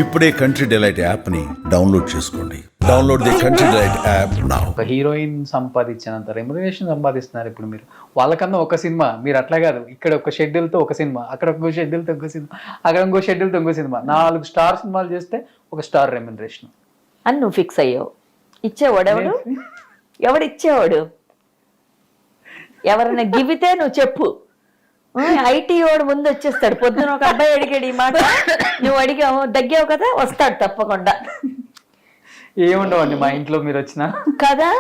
ఇప్పుడే country delight యాప్ని download చేసుకోండి. Download the country delight app now. ఒక హీరోయిన్ సంపాదించినంత రెమ్యునరేషన్ సంపాదిస్తున్నారు ఇప్పుడు మీరు. వాళ్ళకన్నా ఒక సినిమా, మీరు అట్లా కాదు, ఇక్కడ ఒక షెడ్యూల్తో ఒక సినిమా, అక్కడ ఇంకో షెడ్యూల్తో ఇంకో సినిమా, అక్కడ ఇంకో షెడ్యూల్తో ఇంకో సినిమా, 4 స్టార్ సినిమాలు చేస్తే ఒక స్టార్ రెమ్యునరేషన్ అని నువ్వు ఫిక్స్ అయ్యావు. ఇచ్చేవాడు ఎవడు? ఎవడు ఇచ్చేవాడు? ఎవరైనా గివితే నువ్వు చెప్పు. ఐటీ వాడు ముందు వచ్చేస్తాడు. పొద్దున ఒక అబ్బాయి అడిగాడు ఈ మాట, నువ్వు అడిగావు, దగ్గావు కదా, వస్తాడు తప్పకుండా. ఏముండవండి మా ఇంట్లో మీరు వచ్చినా కదా.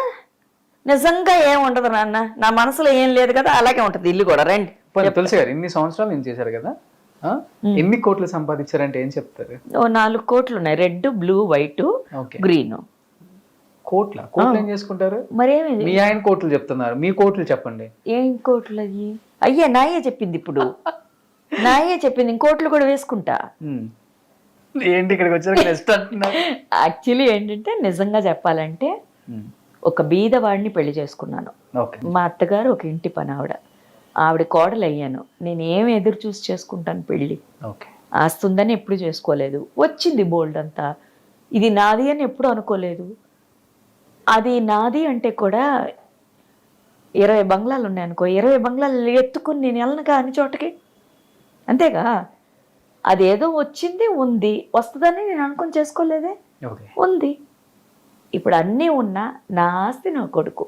నిజంగా ఏం ఉండదు నాన్న, నా మనసులో ఏం లేదు కదా, అలాగే ఉంటది ఇల్లు కూడా. రండి. తులసి గారు ఇన్ని సంవత్సరాలు నేను చేశారు కదా, ఎన్ని కోట్లు సంపాదించారంటే ఏం చెప్తారు? ఓ 4 కోట్లు ఉన్నాయి. Red, blue, white, green. కోట్ల ఏం చేసుకుంటారు? మరేమి మీ ఆయన కోట్లు చెప్తున్నారు, మీ కోట్లు చెప్పండి. ఏం కోట్లు అయ్యి? అయ్యే నాయే చెప్పింది ఇప్పుడు, నాయే చెప్పింది. ఇంకోట్లు కూడా వేసుకుంటా. ఏంటి ఇక్కడికి వచ్చారు నెక్స్ట్ అంటున్నారు? యాక్చువల్లీ ఏంటంటే నిజంగా చెప్పాలంటే ఒక బీదవాడిని పెళ్లి చేసుకున్నాను. మా అత్తగారు ఒక ఇంటి పని ఆవిడ కోడలు అయ్యాను. నేను ఏం ఎదురు చూసి చేసుకుంటాను పెళ్ళి? ఆస్తుందని ఎప్పుడు చేసుకోలేదు. వచ్చింది బోల్డ్ అంతా. ఇది నాది అని ఎప్పుడు అనుకోలేదు. అది నాది అంటే కూడా 20 బంగ్లాలు ఉన్నాయి అనుకో, 20 బంగ్లాలు ఎత్తుకుని నేను వెళ్ళనుగా అన్ని చోటకి, అంతేగా. అదేదో వచ్చింది, ఉంది, వస్తుందని నేను అనుకుని చేసుకోలేదే, ఉంది. ఇప్పుడు అన్నీ ఉన్నా నా ఆస్తి నా కొడుకు.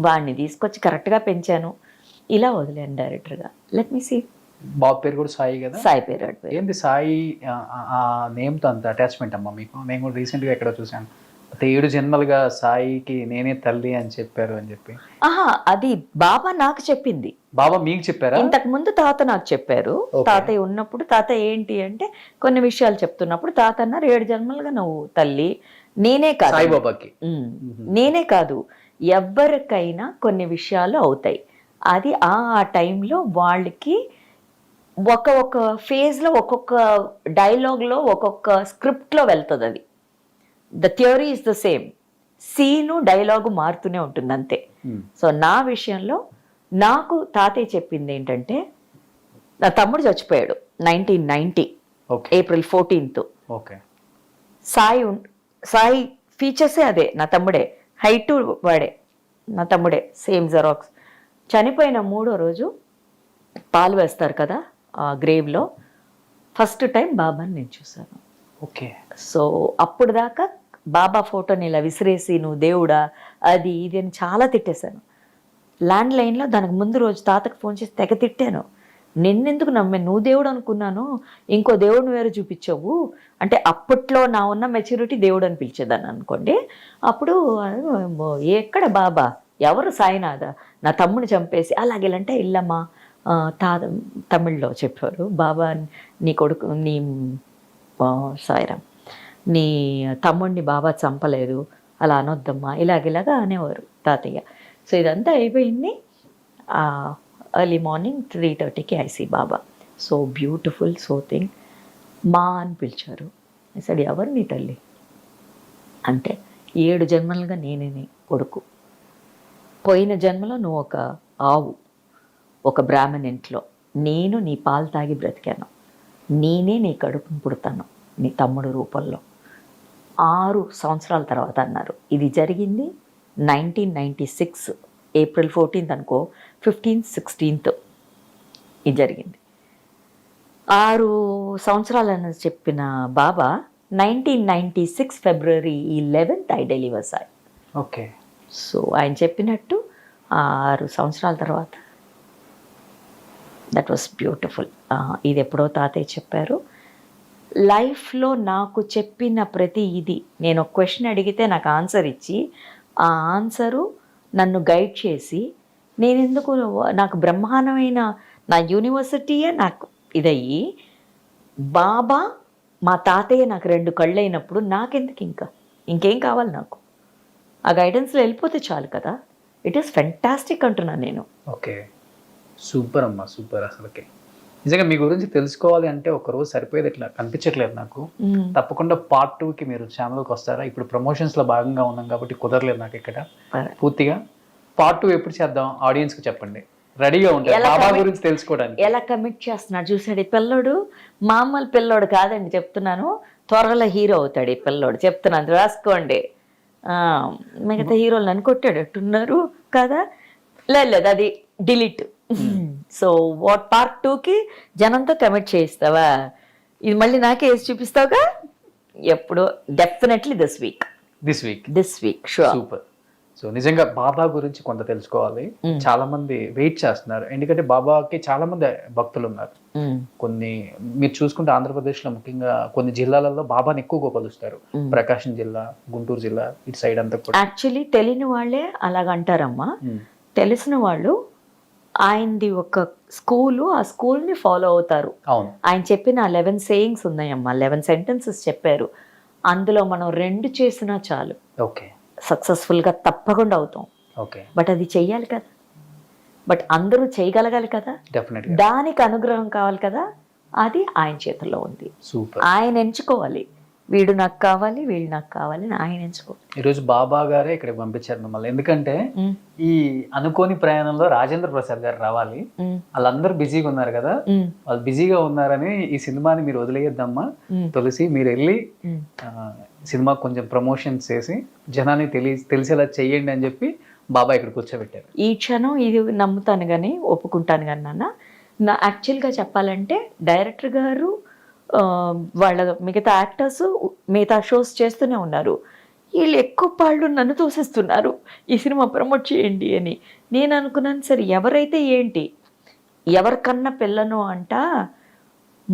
వాడిని తీసుకొచ్చి కరెక్ట్గా పెంచాను, ఇలా వదిలేను డైరెక్టర్గా. Let me see. బాబు పేరు కూడా సాయి కదా? సాయి పేరు. ఏంటి సాయి ఆ నేమ్తో అంత అటాచ్మెంట్ అమ్మా మీకు? నేను కూడా రీసెంట్గా ఎక్కడో చూశాను, 7 జన్మలుగా సాయికి నేనే తల్లి అని చెప్పారు అని చెప్పి. అది బాబా నాకు చెప్పింది. బాబా మీకు చెప్పారా? ఇంతకు ముందు తాత నాకు చెప్పారు. తాతయ్య ఉన్నప్పుడు తాత ఏంటి అంటే కొన్ని విషయాలు చెప్తున్నప్పుడు తాత అన్నారు, 7 జన్మలుగా నువ్వు తల్లి. నేనే కాదు, సాయిబాబాకి నేనే కాదు, ఎవరికైనా కొన్ని విషయాలు అవుతాయి. అది ఆ టైంలో వాళ్ళకి ఒక్కొక్క ఫేజ్లో ఒక్కొక్క డైలాగ్లో ఒక్కొక్క స్క్రిప్ట్లో వెళ్తుంది. అది the theory is the same, scene dialogue మారుతూనే ఉంటుంది అంతే. సో నా విషయంలో నాకు తాతయ్య చెప్పింది ఏంటంటే, నా తమ్ముడు చచ్చిపోయాడు 1990 ఏప్రిల్ 14th. సాయి ఫీచర్సే అదే, నా తమ్ముడే, హైటు వాడే, నా తమ్ముడే, సేమ్ జెరాక్స్. చనిపోయిన 3వ రోజు పాలు వేస్తారు కదా ఆ గ్రేవ్లో, ఫస్ట్ టైం బాబాని నేను చూశాను. సో అప్పుడు దాకా బాబా ఫోటోని ఇలా విసిరేసి నువ్వు దేవుడా అది ఇది అని చాలా తిట్టేశాను. ల్యాండ్ లైన్లో దానికి ముందు రోజు తాతకు ఫోన్ చేసి తెగ తిట్టాను. నిన్నెందుకు నమ్మే, నువ్వు దేవుడు అనుకున్నాను, ఇంకో దేవుడిని వేరే చూపించావు అంటే. అప్పట్లో నా ఉన్న మెచ్యూరిటీ దేవుడు అని పిలిచేదాన్ని అనుకోండి. అప్పుడు ఎక్కడ బాబా, ఎవరు సాయినాథ, నా తమ్ముని చంపేసి అలాగేలంటే ఇల్లమ్మా తమిళ్లో చెప్పారు, బాబా నీ కొడుకు నీ సాయిరామ్ నీ తమ్ముడిని బాబా చంపలేదు, అలా అనొద్దమ్మా, ఇలాగేలాగా అనేవారు తాతయ్య. సో ఇదంతా అయిపోయింది. ఎర్లీ మార్నింగ్ 3:30కి ఐసీ బాబా. సో బ్యూటిఫుల్, సో థింగ్ మా అని పిలిచారు. సరే ఎవరు నీ తల్లి అంటే, 7 జన్మలుగా నేనే నీ కొడుకు. పోయిన జన్మలో నువ్వు ఒక ఆవు, ఒక బ్రాహ్మణ్ ఇంట్లో, నేను నీ పాలు తాగి బ్రతికాను, నేనే నీ కడుపును పుడతాను నీ తమ్ముడు రూపంలో. 6 సంవత్సరాల తర్వాత అన్నారు. ఇది జరిగింది 1996 ఏప్రిల్ 14th అనుకో, 15th 16th ఇది జరిగింది. 6 సంవత్సరాలని చెప్పిన బాబా 1996 ఫిబ్రవరి 11th I deliver Sai. So ఆయన చెప్పినట్టు 6 సంవత్సరాల తర్వాత దట్ వాస్ బ్యూటిఫుల్. ఇది ఎప్పుడో తాతయ్య చెప్పారు. లైఫ్లో నాకు చెప్పిన ప్రతి ఇది, నేను ఒక క్వశ్చన్ అడిగితే నాకు ఆన్సర్ ఇచ్చి, ఆ ఆన్సరు నన్ను గైడ్ చేసి, నేను ఎందుకు నాకు బ్రహ్మాండమైన నా యూనివర్సిటీయే నాకు ఇదయ్యి, బాబా మా తాతయ్య నాకు 2 కళ్ళు అయినప్పుడు నాకెందుకు ఇంకేం కావాలి నాకు? ఆ గైడెన్స్లో వెళ్ళిపోతే చాలు కదా. ఇట్ ఈస్ ఫెంటాస్టిక్ అంటున్నాను నేను. సూపర్ అమ్మా, సూపర్. అసలుకి నిజంగా మీ గురించి తెలుసుకోవాలి అంటే ఒక రోజు సరిపోయేది, ఇట్లా కనిపించట్లేదు నాకు. తప్పకుండా part 2కి మీరు ఛానల్కి వస్తారా? ఇప్పుడు ప్రమోషన్స్లో భాగంగా ఉన్నాం కాబట్టి కుదరలేదు నాకు ఇక్కడ పూర్తిగా. part 2 ఎప్పుడు చేద్దాం ఆడియన్స్కి చెప్పండి. రెడీగా ఉంటారు ఎలా బాబా commit- గురించి తెలుసుకోవడానికి. ఎలా కమిట్ చేస్తున్నాడు చూసాడు ఈ పిల్లోడు. మామూలు పిల్లోడు కాదండి చెప్తున్నాను, త్వరలో హీరో అవుతాడు ఈ పిల్లోడు, చెప్తున్నాను రాసుకోండి. మిగతా హీరోలు నన్ను కొట్టాడట్టున్నారు కదా. లేదు అది డిలీట్. సో వాట్ పార్ట్ 2కి జనంతో కమిట్ చేయిస్తావా, ఇది మళ్ళీ నాకే వేసి చూపిస్తావుగా. ఎప్పుడు definitely this week sure. Super. So నిజంగా బాబా గురించి కొంత తెలుసుకోవాలి. చాలా మంది వెయిట్ చేస్తున్నారు, ఎందుకంటే బాబాకి చాలా మంది భక్తులు ఉన్నారు. కొన్ని మీరు చూసుకుంటే ఆంధ్రప్రదేశ్ లో ముఖ్యంగా కొన్ని జిల్లాలలో బాబాని ఎక్కువగా కొలుస్తారు. ప్రకాశం జిల్లా, గుంటూరు జిల్లా ఇటు సైడ్ అంతా కూడా. యాక్చువల్లీ తెలియని వాళ్ళే అలాగంటారమ్మా. తెలిసిన వాళ్ళు ఆయనది ఒక స్కూలు, ఆ స్కూల్ని ఫాలో అవుతారు. అవును, ఆయన చెప్పిన 11 సేయింగ్స్ ఉన్నాయమ్మా, 11 సెంటెన్సెస్ చెప్పారు. అందులో మనం 2 చేసినా చాలు, ఓకే సక్సెస్ఫుల్గా తప్పకుండా అవుతాం. ఓకే, బట్ అది చెయ్యాలి కదా, బట్ అందరూ చేయగలగాలి కదా, డెఫినెట్గా దానికి అనుగ్రహం కావాలి కదా. అది ఆయన చేతుల్లో ఉంది. సూపర్. ఆయన ఎంచుకోవాలి, వీడు నాకు కావాలి, వీళ్ళు నాకు కావాలి అని ఆయన ఎంచుకోవాలి. ఈరోజు బాబా గారే ఇక్కడికి పంపించారు మిమ్మల్ని, ఎందుకంటే ఈ అనుకోని ప్రయాణంలో రాజేంద్ర ప్రసాద్ గారు రావాలి. వాళ్ళందరూ బిజీగా ఉన్నారు కదా, వాళ్ళు బిజీగా ఉన్నారని ఈ సినిమాని మీరు వదిలేయద్దమ్మా తులసి, మీరు వెళ్ళి సినిమా కొంచెం ప్రమోషన్ చేసి జనాన్ని తెలిసేలా చెయ్యండి అని చెప్పి బాబా ఇక్కడ కూర్చోబెట్టారు. ఈ క్షణం ఇది నమ్ముతాను కానీ ఒప్పుకుంటాను కానీ నా యాక్చువల్గా చెప్పాలంటే డైరెక్టర్ గారు వాళ్ళ మిగతా యాక్టర్స్ మిగతా షోస్ చేస్తూనే ఉన్నారు. వీళ్ళు ఎక్కువ పాళ్ళు నన్ను తోసేస్తున్నారు, ఈ సినిమా ప్రమోట్ చేయండి అని. నేను అనుకున్నాను సరే ఎవరైతే ఏంటి, ఎవరికన్నా పిల్లను అంట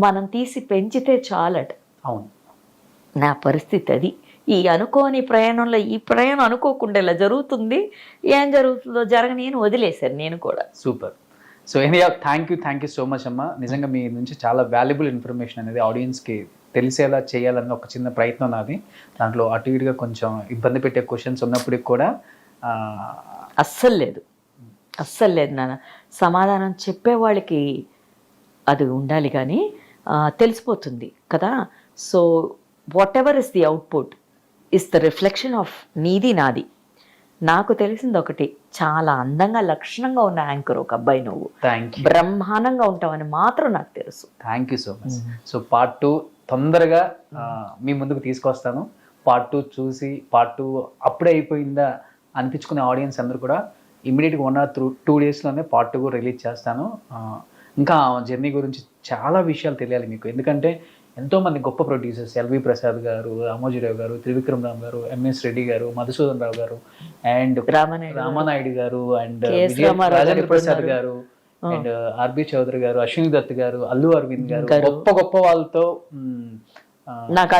మనం తీసి పెంచితే చాలట. అవును, నా పరిస్థితి అది. ఈ అనుకోని ప్రయాణంలో ఈ ప్రయాణం అనుకోకుండా ఇలా జరుగుతుంది, ఏం జరుగుతుందో జరగని అని వదిలేశాను నేను కూడా. Super. So anyhow thank you so much అమ్మా. నిజంగా మీ నుంచి చాలా వాల్యుబుల్ ఇన్ఫర్మేషన్ అనేది ఆడియన్స్కి తెలిసేలా చేయాలన్న ఒక చిన్న ప్రయత్నం నాది. దాంట్లో అటు ఇటుగా కొంచెం ఇబ్బంది పెట్టే క్వశ్చన్స్ ఉన్నప్పటికి కూడా అస్సలు లేదు నాన్న. సమాధానం చెప్పేవాళ్ళకి అది ఉండాలి కానీ తెలిసిపోతుంది కదా. So what ever is the output is the reflection of నీది నాది. నాకు తెలిసింది ఒకటి, చాలా అందంగా లక్షణంగా ఉన్న యాంకర్ ఒక అబ్బాయి నువ్వు, బ్రహ్మాండంగా ఉంటావని మాత్రం నాకు తెలుసు. Thank you so much. So part 2 తొందరగా మీ ముందుకు తీసుకొస్తాను. పార్ట్ 2 చూసి పార్ట్ 2 అప్పుడే అయిపోయిందా అనిపించుకునే ఆడియన్స్ అందరూ కూడా ఇమ్మీడియట్గా 1 or 2 డేస్లోనే పార్ట్ 2 కూడా రిలీజ్ చేస్తాను. ఇంకా జర్నీ గురించి చాలా విషయాలు తెలియాలి మీకు, ఎందుకంటే ఎంతోమంది గొప్ప ప్రొడ్యూసర్స్, ఎల్వి ప్రసాద్ గారు, రామోజీరావు గారు, త్రివిక్రమ్ రామ్ గారు, ఎంఎస్ రెడ్డి గారు, మధుసూదన్ రావు గారు, అండ్ రామానాయుడు గారు, అండ్ రాజేంద్ర ప్రసాద్ గారు, అండ్ ఆర్బి చౌదరి గారు, అశ్విని దత్ గారు, అల్లు అరవింద్ గారు, గొప్ప వాళ్ళతో నాకు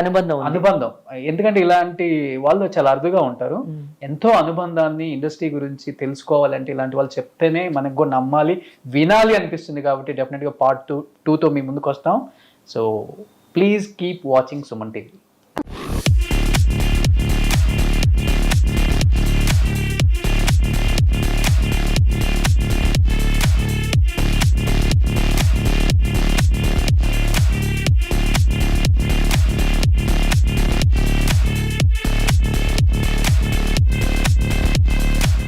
అనుబంధం. ఎందుకంటే ఇలాంటి వాళ్ళు చాలా అరుదుగా ఉంటారు. ఎంతో అనుబంధాన్ని ఇండస్ట్రీ గురించి తెలుసుకోవాలంటే ఇలాంటి వాళ్ళు చెప్తేనే మనకు కూడా నమ్మాలి, వినాలి అనిపిస్తుంది. కాబట్టి డెఫినెట్గా పార్ట్ 2తో మీ ముందుకు వస్తాం. So please keep watching Suman TV.